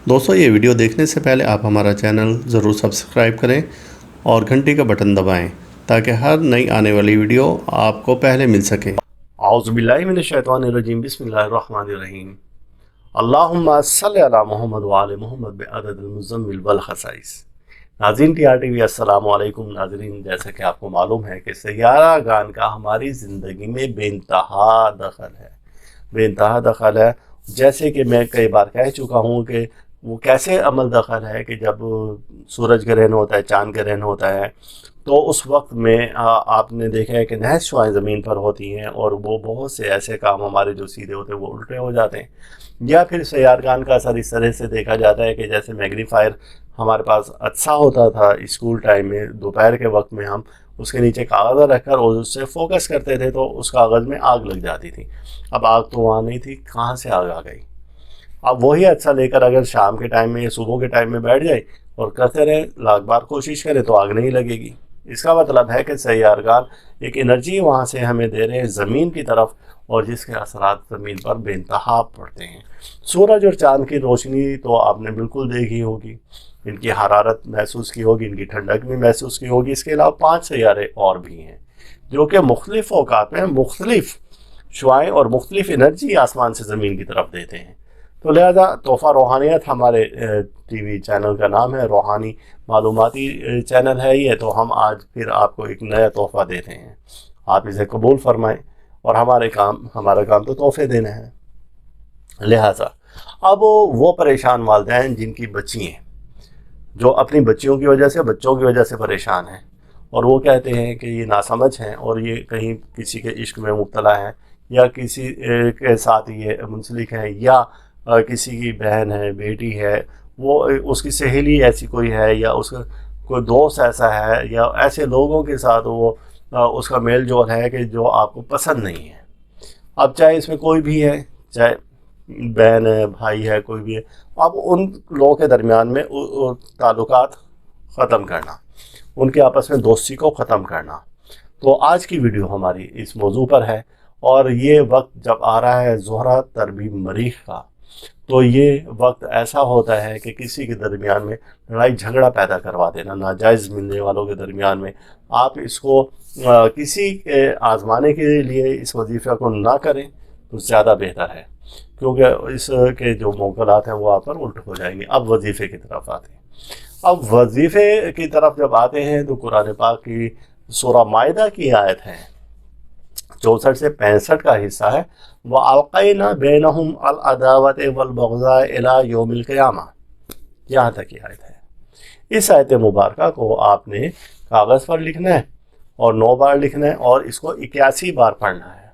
दोस्तों ये वीडियो देखने से पहले आप हमारा चैनल ज़रूर सब्सक्राइब करें और घंटी का बटन दबाएं ताकि हर नई आने वाली वीडियो आपको पहले मिल सके। औज़ुबिल्लाहि मिनश्शैतानिर्रजीम, बिस्मिल्लाहिर्रहमानिर्रहीम। अल्लाहुम्मा सल्लि अला मुहम्मद व आले मुहम्मद बिअददिल मुज़म्मिल वल खसाइस। नाज़रीन TRTV अस्सलामु अलैकुम। नाज़रीन, जैसा कि आपको मालूम है कि सैयारा गान का हमारी ज़िंदगी में बेइंतहा दखल है, बेइंतहा दखल है। जैसे कि मैं कई बार कह चुका हूँ कि वो कैसे अमल दखल है कि जब सूरज ग्रहण होता है, चाँद ग्रहण होता है, तो उस वक्त में आपने देखा है कि नहस शुआएँ ज़मीन पर होती हैं और वो बहुत से ऐसे काम हमारे जो सीधे होते हैं वो उल्टे हो जाते हैं। या फिर सैयारगान का असर इस तरह से देखा जाता है कि जैसे मैग्नीफायर हमारे पास अच्छा होता था स्कूल टाइम में, दोपहर के वक्त में हम उसके नीचे कागज़ रखकर और उससे फोकस करते थे तो उस कागज़ में आग लग जाती थी। अब आग तो वहाँ नहीं थी, कहाँ से आग आ गई? अब वही अच्छा लेकर अगर शाम के टाइम में या सुबह के टाइम में बैठ जाए और करते रहें, लाख बार कोशिश करें तो आग नहीं लगेगी। इसका मतलब है कि सैयारगान एक एनर्जी वहाँ से हमें दे रहे हैं ज़मीन की तरफ, और जिसके असरात ज़मीन पर बेइंतहा पड़ते हैं। सूरज और चाँद की रोशनी तो आपने बिल्कुल देखी होगी, इनकी हरारत महसूस की होगी, इनकी ठंडक भी महसूस की होगी। इसके अलावा 5 सैयारे और भी हैं जो कि मुख्तलिफ़ औकात में मुख्तलिफ़ शुआएँ और मुख्तलिफ़ एनर्जी आसमान से ज़मीन की तरफ देते हैं। तो लिहाजा तोहफ़ा रूहानियत हमारे TV चैनल का नाम है, रूहानी मालूमाती चैनल है ये। तो हम आज फिर आपको एक नया तोहफ़ा देते हैं, आप इसे कबूल फरमाएं। और हमारा काम तो तोहफ़े देने हैं। लिहाजा अब वो परेशान वालिदैन जिनकी बच्ची हैं, जो अपनी बच्चियों की वजह से, बच्चों की वजह से परेशान हैं, और वो कहते हैं कि ये नासमझ हैं और ये कहीं किसी के इश्क में मुब्तला हैं, या किसी के साथ ये मुंसलिक हैं, या किसी की बहन है, बेटी है, वो उसकी सहेली ऐसी कोई है, या उसका कोई दोस्त ऐसा है, या ऐसे लोगों के साथ वो उसका मेल जोल है कि जो आपको पसंद नहीं है। अब चाहे इसमें कोई भी है, चाहे बहन है, भाई है, कोई भी है, अब उन लोगों के दरमियान में ताल्लुकात ख़त्म करना, उनके आपस में दोस्ती को ख़त्म करना। तो आज की वीडियो हमारी इस मौजू पर है, और ये वक्त जब आ रहा है ज़ोहरा तरबी मरीख का, तो ये वक्त ऐसा होता है कि किसी के दरमियान में लड़ाई झगड़ा पैदा करवा देना, नाजायज़ मिलने वालों के दरमियान में। आप इसको किसी के आज़माने के लिए इस वजीफ़े को ना करें तो ज़्यादा बेहतर है, क्योंकि इसके जो मोकलात हैं वो आप पर उल्ट हो जाएंगे। अब वजीफ़े की तरफ आते हैं। अब वजीफ़े की तरफ जब आते हैं तो कुरान पाक की सूरा माइदा की आयत है 64 से 65 का हिस्सा है। व अलक़ैना बैनहुम अल अदावत वल बग़ज़ा इला यौमिल क़ियामा, यहाँ तक की आयत है। इस आयत मुबारका को आपने कागज़ पर लिखना है और 9 बार लिखना है, और इसको 81 बार पढ़ना है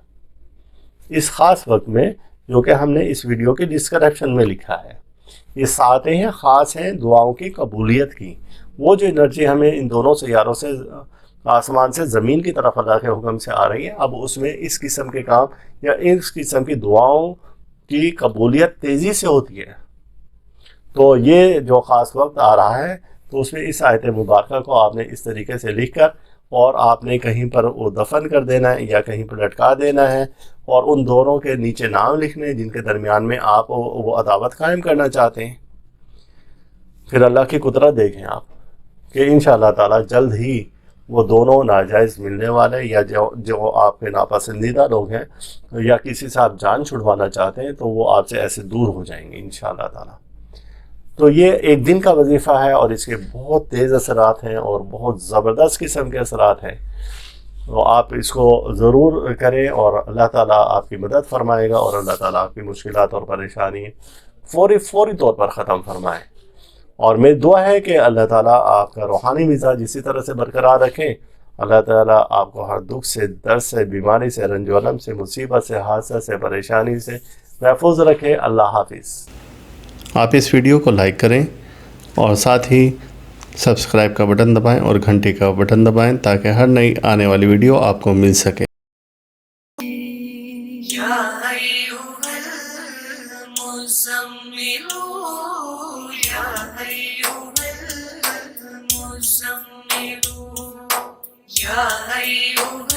इस ख़ास वक्त में, जो कि हमने इस वीडियो के डिस्क्रिप्शन में लिखा है। ये सातें हैं, ख़ास हैं दुआओं की कबूलियत की। वो जो एनर्जी हमें इन दोनों सैयारों से, आसमान से ज़मीन की तरफ अल्लाह के हुक्म से आ रही है, अब उसमें इस किस्म के काम या इस किस्म की दुआओं की कबूलियत तेज़ी से होती है। तो ये जो ख़ास वक्त आ रहा है, तो उसमें इस आयत मुबारका को आपने इस तरीके से लिख कर, और आपने कहीं पर वो दफन कर देना है या कहीं पर लटका देना है, और उन दोनों के नीचे नाम लिखने हैं जिनके दरमियान में आप वो अदावत कायम करना चाहते हैं। फिर अल्लाह की कुदरत देखें आप कि इंशाअल्लाह ताला जल्द ही वो दोनों नाजायज़ मिलने वाले, या जो आपके नापसंदीदा लोग हैं, या किसी से आप जान छुड़वाना चाहते हैं, तो वो आपसे ऐसे दूर हो जाएंगे इंशाअल्लाह ताला। तो ये एक दिन का वजीफ़ा है और इसके बहुत तेज़ असरात हैं और बहुत ज़बरदस्त किस्म के असरात हैं। तो आप इसको ज़रूर करें और अल्लाह ताला आपकी मदद फरमाएगा, और अल्लाह ताला आपकी मुश्किलात और परेशानी फौरी तौर पर ख़त्म फरमाए। और मेरी दुआ है कि अल्लाह ताला आपका रूहानी मिजाज इसी तरह से बरकरार रखें। अल्लाह ताला आपको हर दुख से, दर्द से, बीमारी से, रंजो अलम से, मुसीबत से, हादसा से, परेशानी से महफूज रखे। अल्लाह हाफिज़। आप इस वीडियो को लाइक करें और साथ ही सब्सक्राइब का बटन दबाएं और घंटी का बटन दबाएं ताकि हर नई आने वाली वीडियो आपको मिल सके। या अय्युहल मुज़म्मिलू, या अय्युहल मुज़म्मिलू, या अय्युहल